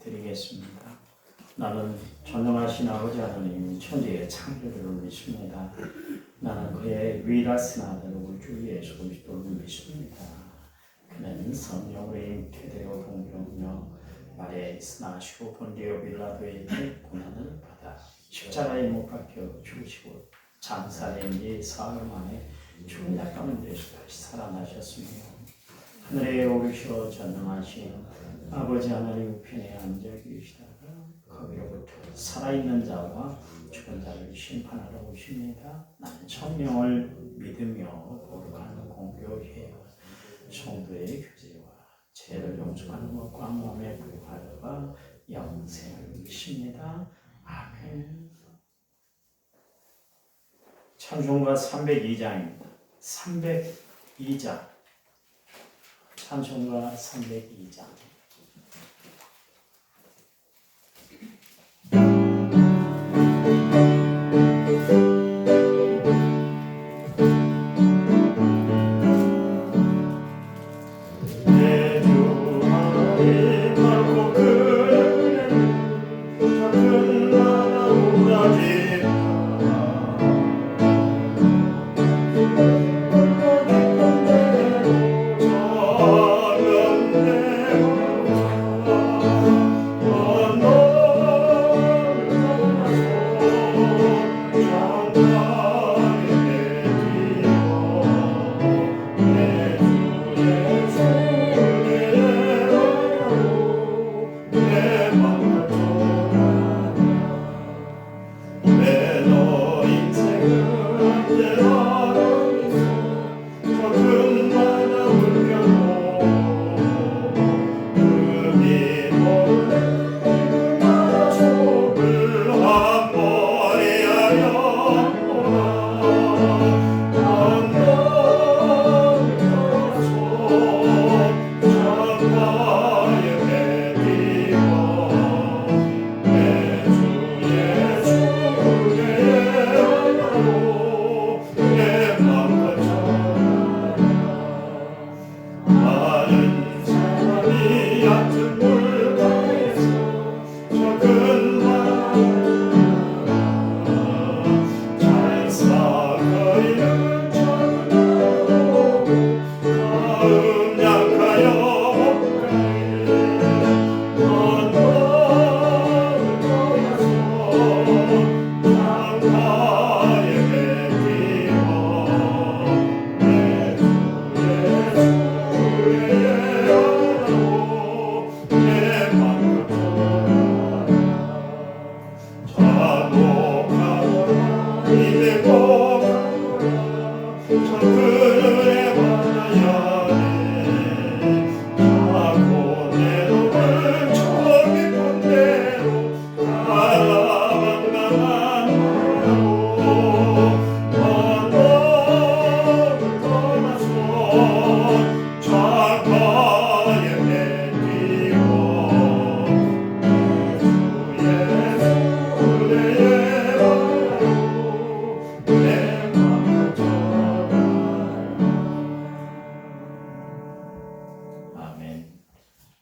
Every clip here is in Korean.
드리겠습니다. 나는 전능하신 아버지 하나님 천지의 창조주를 믿습니다. 나는 그의 위라신 아들 우리 주 예수 그리스도를 믿습니다. 그는 성령으로 잉태되어 동정하며 마리아의 나시고 본디오 빌라도의 고난을 받아 십자가에 못 박혀 죽으시고 장사된 지 사흘 만에 죽은 자 가운데서 다시 살아나셨으며 하늘에 오르셔 전능하신 아버지 하나님 편에 앉아 계시다가 거기로부터 살아있는 자와 죽은 자를 심판하러 오십니다. 나는 성령을 믿으며 거룩한 공교회와 성도의 교제와 죄를 용서하는 것과 몸의 부활과 영생을 믿습니다. 아멘. 찬송가 302장입니다. 302장. 찬송가 302장.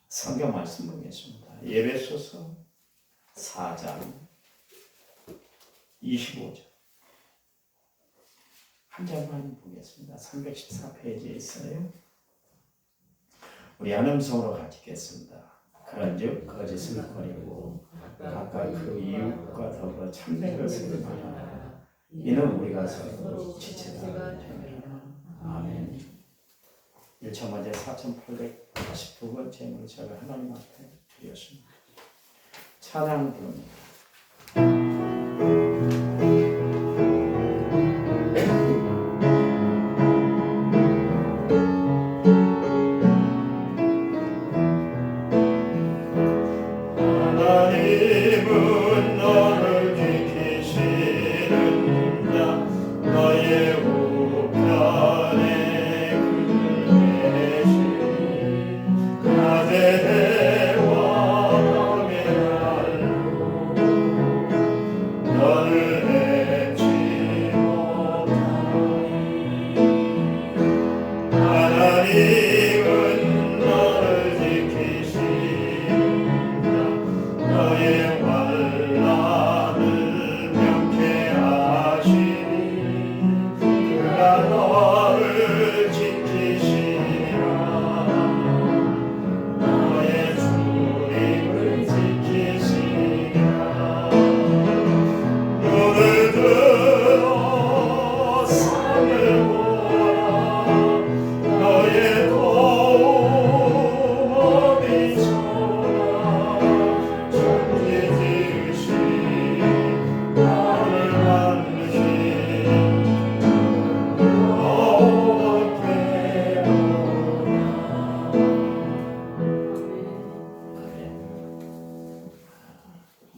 성경 말씀 보겠습니다. 에베소서 4장 25절 한 장만 보겠습니다. 314페이지에 있어요. 우리 한 음성으로 같이 읽겠습니다. 그런즉 거짓을 버리고 각각 그 이웃과 더불어 참된 것을 말하라. 이는 우리가 서로 지체가 되느니라. 아멘. 1차 문제 4,882번 제목을 제가 하나님 앞에 드렸습니다. 찬양 부릅니다. 하나님은 너를 지키시는 자 너의 우편에 낮에 해와 밤에 달로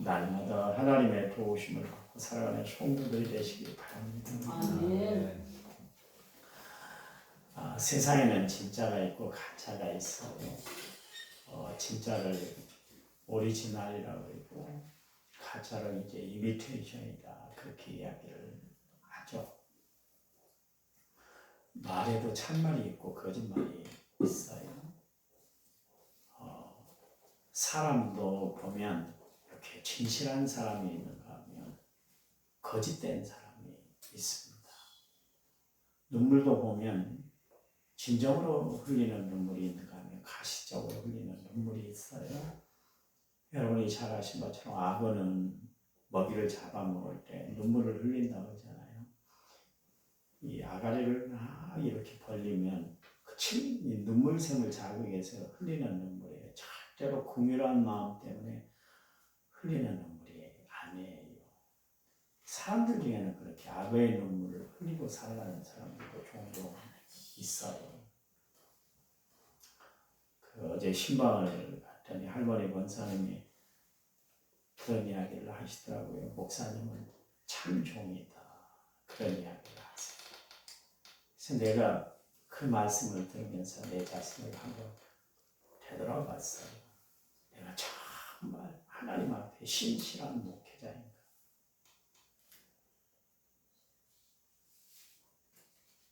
날마다 하나님의 도우심을 받고 살아가는 성도들이 되시기 바랍니다. 아멘. 세상에는 진짜가 있고 가짜가 있어요. 진짜를 오리지널이라고 그러고 가짜를 이제 이미테이션이다 그렇게 이야기를 하죠. 말에도 참말이 있고 거짓말이 있어요. 사람도 보면 이렇게 진실한 사람이 있는가 하면 거짓된 사람이 있습니다. 눈물도 보면 진정으로 흘리는 눈물이 있는가 하면 가시적으로 흘리는 눈물이 있어요. 여러분이 잘 아신 것처럼 악어는 먹이를 잡아먹을 때 눈물을 흘린다고 하잖아요. 이 아가리를 막 이렇게 벌리면 그 눈물샘을 자극해서 흘리는 눈물이에요. 절대로 긍휼한 마음 때문에 흘리는 눈물이 아니에요. 사람들 중에는 그렇게 악어의 눈물을 흘리고 살아가는 사람들도 종종 있어요. 어제 신방을 갔더니 할머니 권사님이 그런 이야기를 하시더라고요. 목사님은 참 종이다. 그런 이야기를 하세요. 그래서 내가 그 말씀을 들으면서 내 자신을 한번 되돌아봤어요. 내가 정말 하나님 앞에 신실한 목회자인가.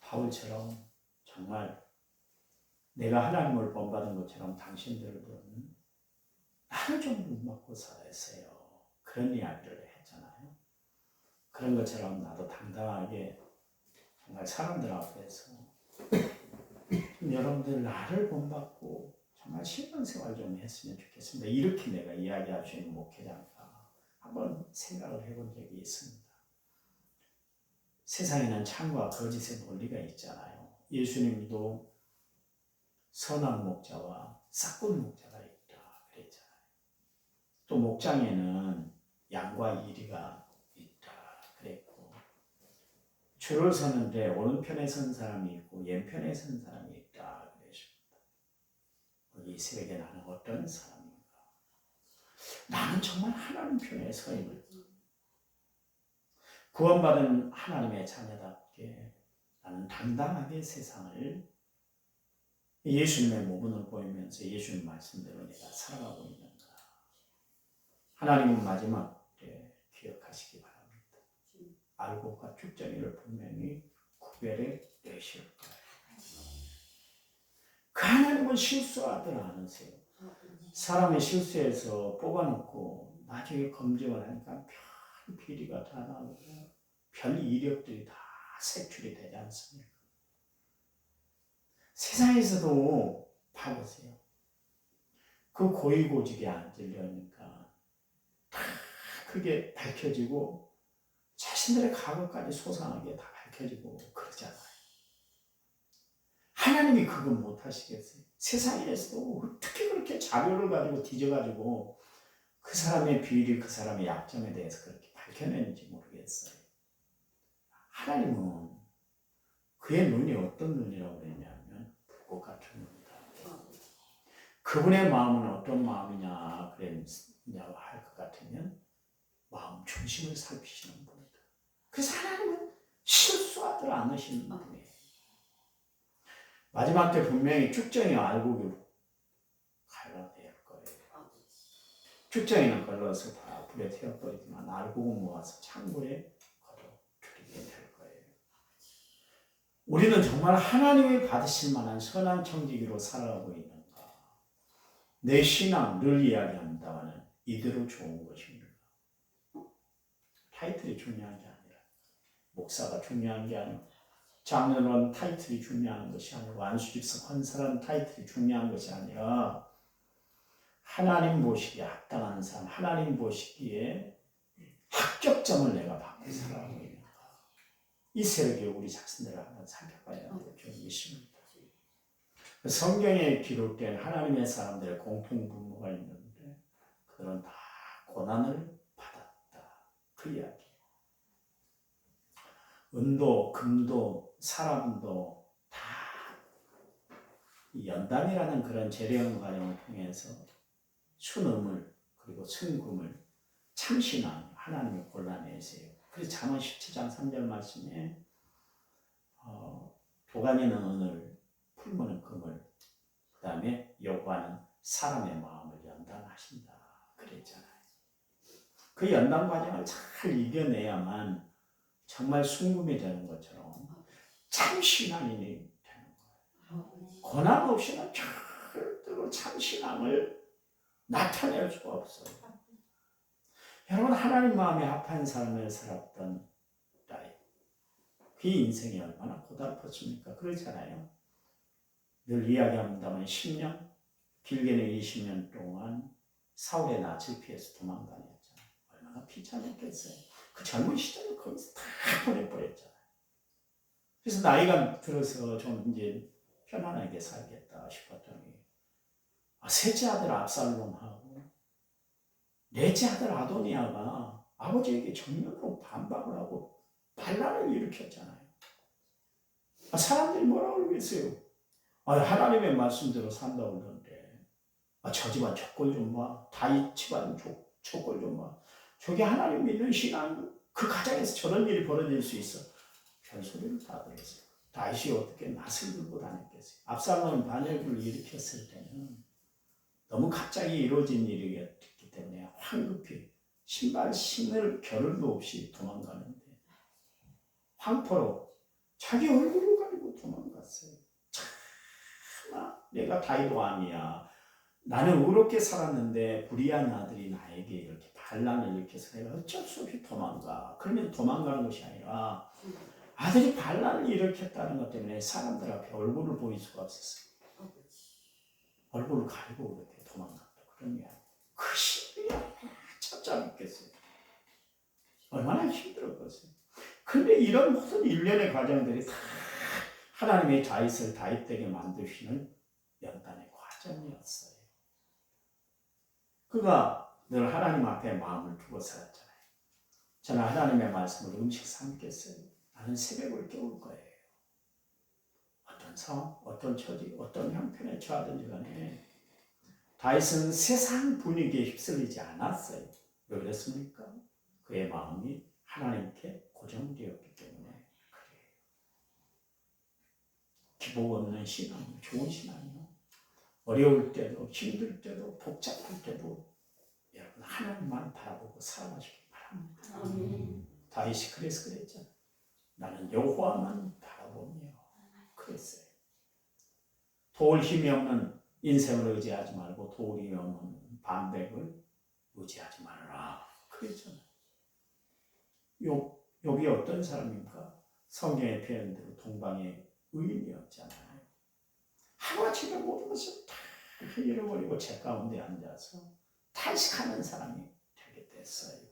바울처럼 정말 내가 하나님을 본받은 것처럼 당신들은 나를 좀 눈맞고 살았어요. 그런 이야기를 했잖아요. 그런 것처럼 나도 당당하게 정말 사람들 앞에서 여러분들 나를 본받고 정말 신앙생활 좀 했으면 좋겠습니다. 이렇게 내가 이야기할 수 있는 목회자인가 한번 생각을 해본 적이 있습니다. 세상에는 참과 거짓의 논리가 있잖아요. 예수님도 선한 목자와 싹군 목자가 있다 그랬잖아요. 또 목장에는 양과 이리가 있다 그랬고 줄을 서는데 오른편에 선 사람이 있고 왼편에 선 사람이 있다 그랬습니다. 이 새벽에 나는 어떤 사람인가? 나는 정말 하나님 편에 서 있는 구원받은 하나님의 자녀답게 나는 당당하게 세상을 예수님의 모범을 보이면서 예수님 말씀대로 내가 살아가고 있는가. 하나님은 마지막 때 기억하시기 바랍니다. 알곡과 쭉정이를 분명히 구별해 내실 거예요. 그 하나님은 실수하들 않으세요. 사람의 실수해서 뽑아놓고 나중에 검증을 하니까 별 비리가 다 나오고 별 이력들이 다 색출이 되지 않습니까? 세상에서도 봐보세요. 그 고위고직에 앉으려니까 다 그게 밝혀지고 자신들의 과거까지 소상하게 다 밝혀지고 그러잖아요. 하나님이 그거 못하시겠어요? 세상에서도 어떻게 그렇게 자료를 가지고 뒤져가지고 그 사람의 비리, 그 사람의 약점에 대해서 그렇게 밝혀내는지 모르겠어요. 하나님은 그의 눈이 어떤 눈이라고 그랬냐면 불꽃 같은 눈이다. 그분의 마음은 어떤 마음이냐 그랬냐고 할 것 같으면 마음 중심을 살피시는 분이다. 그래서 하나님은 실수하들 않으시는 분이에요. 마지막 때 분명히 쭉정이 알곡이 갈라낼 거예요. 쭉정이는 걸러서 다 불에 태워버리지만 알곡은 모아서 창고에 걸어두게 될 거예요. 우리는 정말 하나님이 받으실 만한 선한 청지기로 살아가고 있는가? 내 신앙 늘 이야기합니다만 이대로 좋은 것입니다. 타이틀이 중요한 게 아니라 목사가 중요한 게 아니고 장로는 타이틀이 중요한 것이 아니고 안수집사 권사라는 타이틀이 중요한 것이 아니라 하나님 보시기에 합당한 삶, 하나님 보시기에 합격점을 내가 받고 살아가고 있는가. 이 새벽에 우리 자신들을 한번 살펴봐야 될 점이 있습니다. 성경에 기록된 하나님의 사람들의 공통분모가 있는데 그들은 다 고난을 받았다. 그 이야기. 은도, 금도, 사람도 다 연단이라는 그런 재령 과정을 통해서 순음을 그리고 순금을 참신앙 하나님이 골라내세요. 그래서 잠언 17장 3절 말씀에 도가니는 은을, 풀무는 금을, 그 다음에 여호와는 사람의 마음을 연단하신다 그랬잖아요. 그 연단 과정을 잘 이겨내야만 정말 순금이 되는 것처럼 참신앙이 되는 거예요. 고난 없이는 절대로 참신앙을 나타낼 수가 없어요. 여러분, 하나님 마음에 합한 삶을 살았던 나이, 그 인생이 얼마나 고달팠습니까? 그렇잖아요. 늘 이야기합니다만 10년, 길게는 20년 동안 사울의 낯을 피해서 도망다녔잖아요. 얼마나 비참했겠어요. 그 젊은 시절을 거기서 다 보내버렸잖아요. 그래서 나이가 들어서 좀 이제 편안하게 살겠다 싶었더니 셋째 아들 압살롬하고 넷째 아들 아도니아가 아버지에게 정면으로 반박을 하고 반란을 일으켰잖아요. 사람들이 뭐라고 그러겠어요? 하나님의 말씀대로 산다고 그러는데 저 집안 저꼴 좀 봐. 다윗 집안 저꼴 좀 봐. 저게 하나님 믿는 신앙 그 가정에서 저런 일이 벌어질 수 있어. 별소리를 다 들었어요. 다윗이 어떻게 낯을 들고 다녔겠어요. 압살롬 반역을 일으켰을 때는 너무 갑자기 이루어진 일이었기 때문에 황급히 신발 신을 겨를도 없이 도망가는데 황포로 자기 얼굴을 가리고 도망갔어요. 참나 내가 다윗 왕이야. 나는 의롭게 살았는데 불의한 아들이 나에게 이렇게 반란을 일으켜서 내가 어쩔 수 없이 도망가. 그러면 도망가는 것이 아니라 아들이 반란을 일으켰다는 것 때문에 사람들 앞에 얼굴을 보일 수가 없었어요. 얼굴을 가리고 그렇게 도망갔다. 그런 게 아니에요. 그 시간이 얼마나 찾아뵙겠어요. 얼마나 힘들었겠어요. 근데 이런 모든 일련의 과정들이 다 하나님의 다윗을 다윗되게 만드시는 연단의 과정이었어요. 그가 늘 하나님 앞에 마음을 두고 살았잖아요. 저는 하나님의 말씀을 음식 삼겠어요. 나는 새벽을 깨울 거예요. 어떤 상황, 어떤 처지, 어떤 형편에 처하든지 간에 다윗은 세상 분위기에 휩쓸리지 않았어요. 왜 그랬습니까? 그의 마음이 하나님께 고정되었기 때문에 그래요. 기복 없는 신앙, 좋은 신앙이요. 어려울 때도, 힘들 때도, 복잡할 때도 여러분 하나님만 바라보고 살아가시기 바랍니다. 다윗이 그래서 그랬잖아요. 나는 여호와만 바라보며 그랬어요. 도울 힘이 없는 인생을 의지하지 말고 도울 힘이 없는 반백을 의지하지 말아라. 그랬잖아요. 욥이 어떤 사람입니까? 성경의 표현대로 동방의 의인이었잖아요. 하루아침에 모든 것을 다 잃어버리고 제 가운데 앉아서 탄식하는 사람이 되게 됐어요.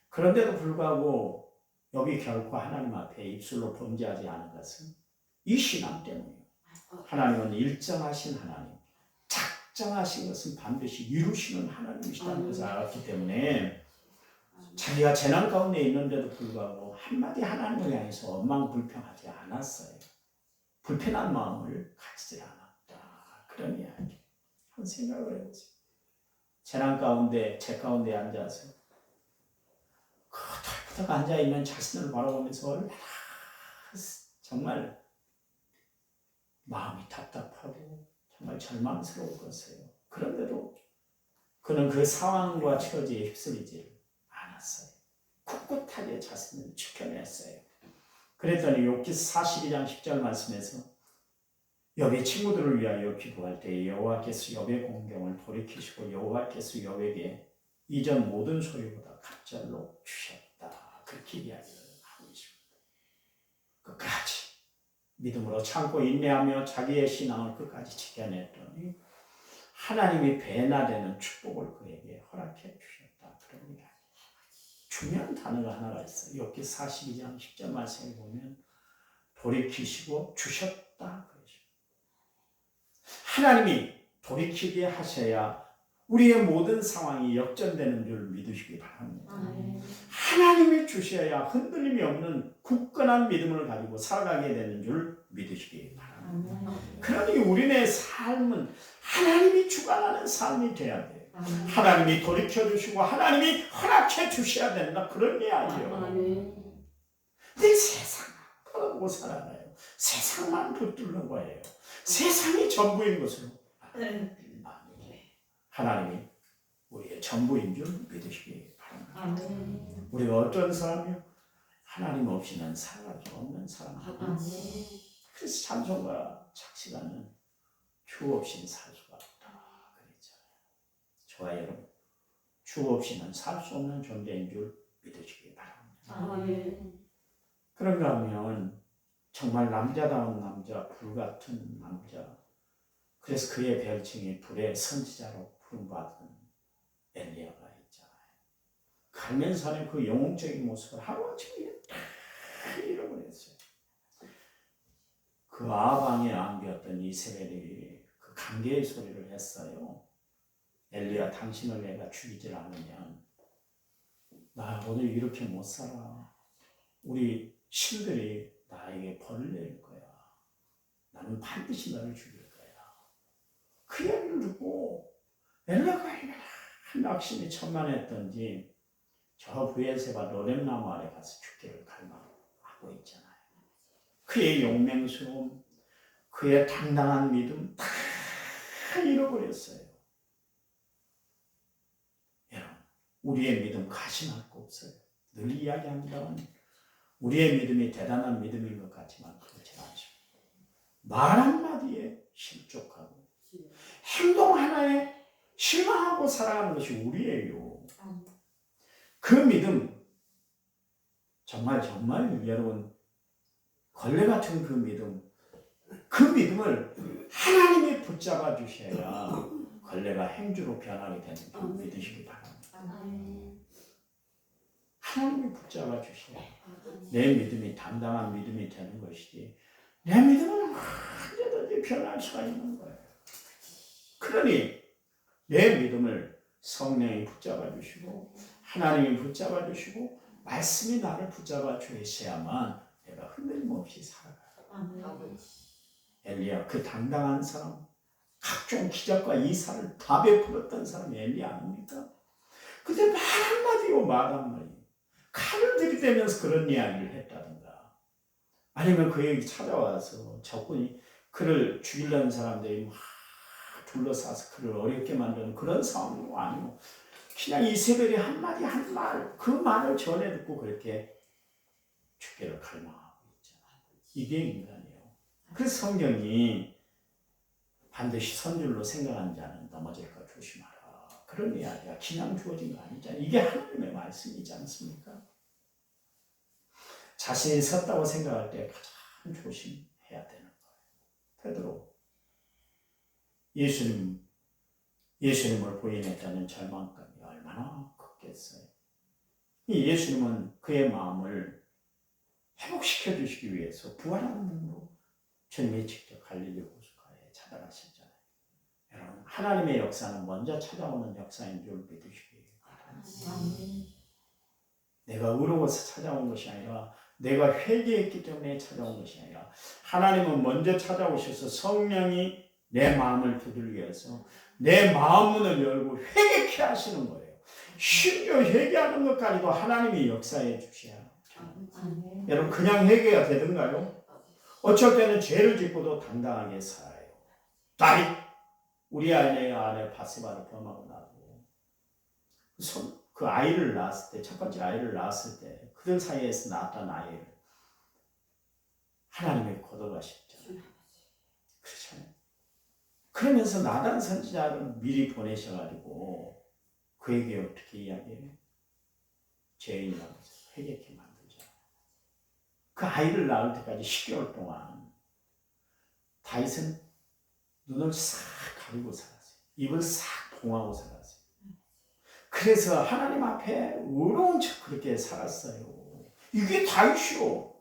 그런데도 불구하고 여기 결코 하나님 앞에 입술로 범죄하지 않은 것은 이 신앙 때문이에요. 하나님은 일정하신 하나님, 작정하신 것은 반드시 이루시는 하나님이시다는 것을 알았기 때문에 자기가 재난 가운데 있는데도 불구하고 한마디 하나님을 향해서 원망불평하지 않았어요. 불편한 마음을 가지지 않았다. 그런 이야기. 한번 생각을 해보세요. 재난 가운데, 제 가운데 앉아서 털푸덕 앉아있는 자신을 바라보면서 얼마나 정말 마음이 답답하고 정말 절망스러울 것이에요. 그런데도 그는 그 상황과 처지에 휩쓸리지 않았어요. 꿋꿋하게 자신을 지켜냈어요. 그랬더니 욥기 42장 10절 말씀에서 욥의 친구들을 위하여 기도할 때 여호와께서 욥의 공경을 돌이키시고 여호와께서 욥에게 이전 모든 소유보다 갑절로 주셨다. 그렇게 이야기를 하고 있습니다. 끝까지 믿음으로 참고 인내하며 자기의 신앙을 끝까지 지켜냈더니 하나님이 배나 되는 축복을 그에게 허락해 주셨다. 그런 이야기. 중요한 단어가 하나가 있어요. 욥기 42장 10절 말씀에 보면 돌이키시고 주셨다. 하나님이 돌이키게 하셔야 우리의 모든 상황이 역전되는 줄 믿으시기 바랍니다. 하나님이 주셔야 흔들림이 없는 굳건한 믿음을 가지고 살아가게 되는 줄 믿으시기 바랍니다. 그러니 우리의 삶은 하나님이 주관하는 삶이 되어야 돼요. 하나님이 돌이켜주시고 하나님이 허락해 주셔야 된다. 그런 이야기예요. 내 세상만 바라보고 살아가요. 세상만 붙들는 거예요. 세상이 전부인 것으로 하나님이 우리의 전부인 줄 믿으시기 바랍니다. 우리가 어떤 사람이요? 하나님 없이는 살아갈 수 없는 사람입니다. 그래서 찬송가 착시가는 주 없이는 살 수가 없다 그랬잖아요. 저와 여러분, 주 없이는 살 수 없는 존재인 줄 믿으시기 바랍니다. 그런가 하면 정말 남자다운 남자, 불같은 남자, 그래서 그의 별칭이 불의 선지자로 부름받은 엘리야가 있잖아요. 갈면산의 그 영웅적인 모습을 하루아침에 다 잃어버렸어요. 그 아방의 암비였던 이세벨이 그 간계의 소리를 했어요. 엘리야, 당신을 내가 죽이질 않으면 나 오늘 이렇게 못 살아. 우리 신들이 나에게 벌을 내릴 거야. 나는 반드시 너를 죽일 거야. 그 이야기를 듣고 엘리야가 얼마나 낙심이 천만했던지 저 브엘세바 로뎀나무 아래 가서 죽기를 갈망하고 있잖아요. 그의 용맹스러움, 그의 당당한 믿음 다 잃어버렸어요. 여러분, 우리의 믿음 가심할 거 없어요. 늘 이야기합니다만 우리의 믿음이 대단한 믿음인 것 같지만 그렇지 않습니다. 말 한마디에 실족하고 행동 하나에 실망하고 살아가는 것이 우리예요. 그 믿음, 정말 여러분, 걸레 같은 그 믿음을 하나님이 붙잡아 주셔야 걸레가 행주로 변하게 되는 줄 믿으시기 바랍니다. 하나님이 붙잡아 주셔야 내 믿음이 당당한 믿음이 되는 것이지, 내 믿음은 언제든지 변할 수가 있는 거예요. 그러니 내 믿음을 성령이 붙잡아 주시고 하나님이 붙잡아 주시고 말씀이 나를 붙잡아 주셔야만 내가 흔들림 없이 살아가요. 엘리야, 그 당당한 사람, 각종 기적과 이사를 다 베풀었던 사람이 엘리야 아닙니까? 근데 말 한마디요 말 한마디, 칼을 들이대면서 그런 이야기를 했다든가, 아니면 그에게 찾아와서 적군이 그를 죽이려는 사람들이 막 둘러싸서 그를 어렵게 만드는 그런 상황도 아니고 그냥 이세벨이 한마디 한 말, 그 말을 전해 듣고 그렇게 죽기를 갈망하고 있잖아요. 이게 인간이에요. 그래서 성경이 반드시 선줄로 생각하는 자는 넘어질까 조심하라, 그런 이야기가 그냥 주어진 거 아니잖아요. 이게 하나님의 말씀이지 않습니까? 자신이 섰다고 생각할 때 가장 조심해야 되는 거예요. 베드로, 예수님을 부인했다는 절망감이 얼마나 컸겠어요. 이 예수님은 그의 마음을 회복시켜 주시기 위해서 부활하는 눈으로 주님이 직접 갈릴리 호숫가에 찾아가셨잖아요. 여러분, 하나님의 역사는 먼저 찾아오는 역사인 줄 믿으시기 바랍니다. 내가 의로워서 찾아온 것이 아니라 내가 회개했기 때문에 찾아온 것이 아니라 하나님은 먼저 찾아오셔서 성령이 내 마음을 두들게 해서 내 마음 문을 열고 회개케 하시는 거예요. 심지어 회개하는 것까지도 하나님이 역사해 주셔야. 여러분, 그냥 회개가 되던가요? 어쩔 때는 죄를 짓고도 당당하게 살아요. 다윗, 우리 안에 바세바를 범하고 나고 그 아이를 낳았을 때, 첫 번째 아이를 낳았을 때 그들 사이에서 낳았던 아이를 하나님이 거둬가셨잖아요. 그렇잖아요. 그러면서 나단 선지자를 미리 보내셔가지고 그에게 어떻게 이야기해요? 죄인이라고 회개케 만들자. 그 아이를 낳을 때까지 10개월 동안 다윗은 눈을 싹 가리고 살았어요. 입을 싹 봉하고 살았어요. 그래서 하나님 앞에 의로운 척 그렇게 살았어요. 이게 다윗이요.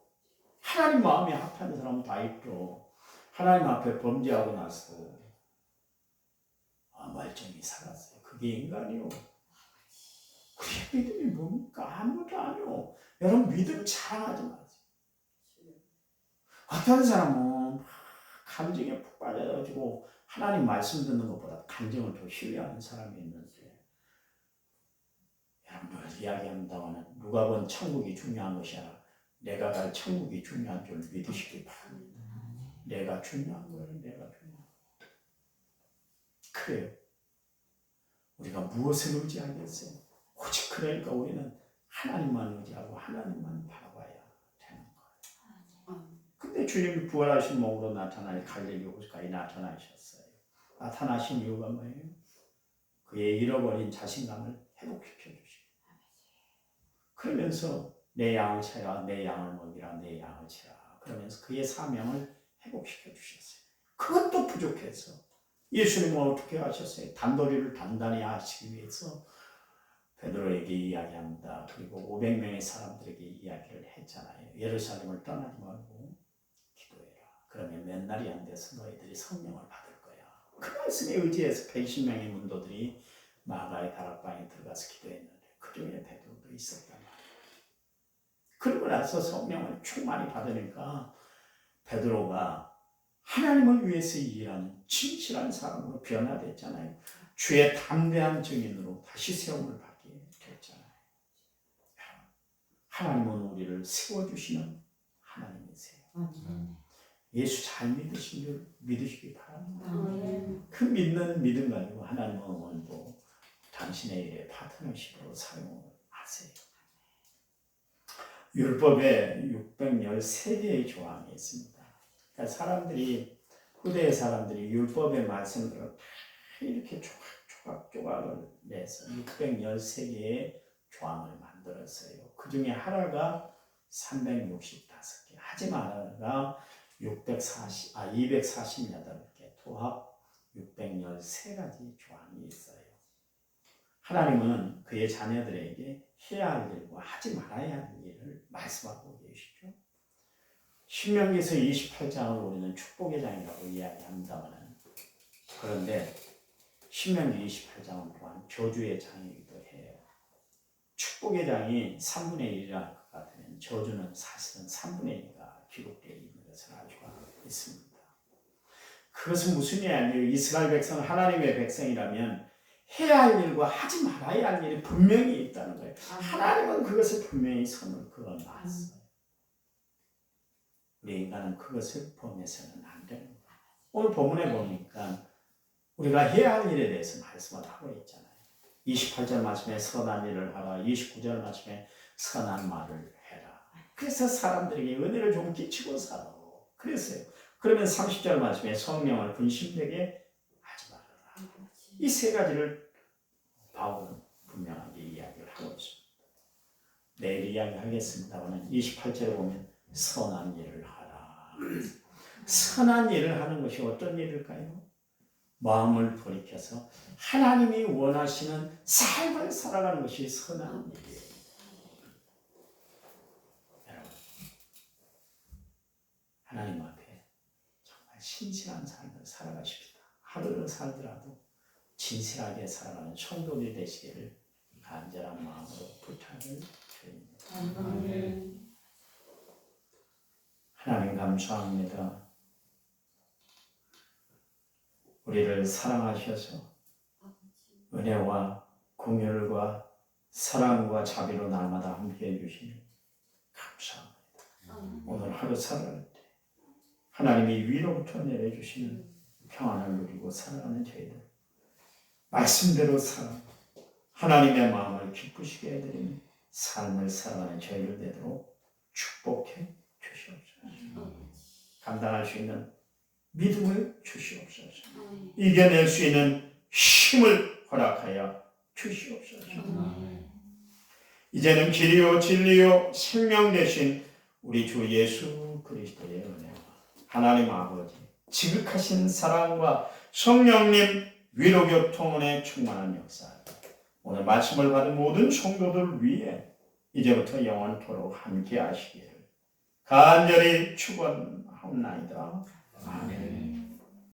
하나님 마음에 합한 사람은 다윗도 하나님 앞에 범죄하고 나서 말끔히 살았어요. 그게 인간이요. 그게 믿음이 뭡니까? 아무도 아니요. 여러분, 믿음 자랑하지 마세요. 어떤 사람은 감정에 푹 빠져가지고 하나님 말씀 듣는 것보다 감정을 더 신뢰하는 사람이 있는데 이야기한다고는 누가 본 천국이 중요한 것이 아니라 내가 갈 천국이 중요한 줄 믿으시기 바랍니다. 내가 중요한 거예요. 내가 중요한 거예요. 그래요. 우리가 무엇을 의지하겠어요? 오직 그러니까 우리는 하나님만 의지하고 하나님만 바라봐야 되는 거예요. 근데 주님이 부활하신 몸으로 나타나니 갈릴리 호수가에 나타나셨어요. 나타나신 이유가 뭐예요? 그의 잃어버린 자신감을 회복시켜 주시고 그러면서 내 양을 치라, 내 양을 먹이라, 내 양을 치라 그러면서 그의 사명을 회복시켜 주셨어요. 그것도 부족해서 예수님은 어떻게 하셨어요? 단도리를 단단히 하시기 위해서 베드로에게 이야기합니다. 그리고 500명의 사람들에게 이야기를 했잖아요. 예루살렘을 떠나지 말고 기도해라. 그러면 몇 날이 안 돼서 너희들이 성령을 받을 거야. 그 말씀에 의지해서 120명의 문도들이 마가의 다락방에 들어가서 기도했는데 그 중에 베드로도 있었단 말이에요. 그러고 나서 성령을 충만히 받으니까 베드로가 하나님을 위해서 일하는 진실한 사람으로 변화됐잖아요. 주의 담대한 증인으로 다시 세움을 받게 됐잖아요. 하나님은 우리를 세워주시는 하나님이세요. 예수 잘 믿으신 줄 믿으시기 바랍니다. 그 믿는 믿음 가지고 하나님은 오늘도 당신의 일에 파트너십으로 사용을 하세요. 율법에 613개의 조항이 있습니다. 그러니까 사람들이 후대의 사람들이 율법의 말씀들을 다 이렇게 조각조각을 내서 613개의 조항을 만들었어요. 그 중에 하나가 365개, 하지만 하나가 248개, 토합 613가지 조항이 있어요. 하나님은 그의 자녀들에게 해야 할 일과 하지 말아야 할 일을 말씀하고 계시죠. 신명기서 28장을 우리는 축복의 장이라고 이야기합니다만 그런데 신명기 28장은 또한 저주의 장이기도 해요. 축복의 장이 3분의 1이라는 것 같으면 저주는 사실은 3분의 1가 기록되어 있는 것을 알 수가 있습니다. 그것은 무슨 일이 아니에요. 이스라엘 백성은 하나님의 백성이라면 해야 할 일과 하지 말아야 할 일이 분명히 있다는 거예요. 하나님은 그것을 분명히 선을 그어놨어요. 우리 인간은 그것을 범해서는 안 되는 거예요. 오늘 본문에 보니까 우리가 해야 할 일에 대해서 말씀을 하고 있잖아요. 28절 말씀에 선한 일을 하라. 29절 말씀에 선한 말을 해라. 그래서 사람들에게 은혜를 좀 끼치고 살아. 그랬어요. 그러면 30절 말씀에 성령을 근심되게 하지 말아라. 이 세 가지를 바울은 분명하게 이야기를 하고 있습니다. 내일 이야기하겠습니다만 28절에 보면 선한 일을 하라. 선한 일을 하는 것이 어떤 일일까요? 마음을 돌이켜서 하나님이 원하시는 삶을 살아가는 것이 선한 일이에요. 여러분, 하나님 앞에 정말 신실한 삶을 살아가십시다. 하루를 살더라도 진실하게 살아가는 성도들이 되시기를 간절한 마음으로 부탁을 드립니다. 하나님 감사합니다. 우리를 사랑하셔서 은혜와 긍휼과 사랑과 자비로 날마다 함께해 주시니 감사합니다. 오늘 하루 살아갈 때 하나님이 위로부터 내려주시는 평안을 누리고 살아가는 저희들 말씀대로 살아 하나님의 마음을 기쁘시게 해드리는 삶을 살아가는 저희들 되도록 축복해 주시옵소서. 감당할 수 있는 믿음을 주시옵소서. 이겨낼 수 있는 힘을 허락하여 주시옵소서. 이제는 길이요 진리요 생명 되신 우리 주 예수 그리스도의 은혜와 하나님 아버지 지극하신 사랑과 성령님 위로교통원의 충만한 역사 오늘 말씀을 받은 모든 성도들 위해 이제부터 영원토록 함께 하시기를 간절히 축원하옵나이다. 아멘.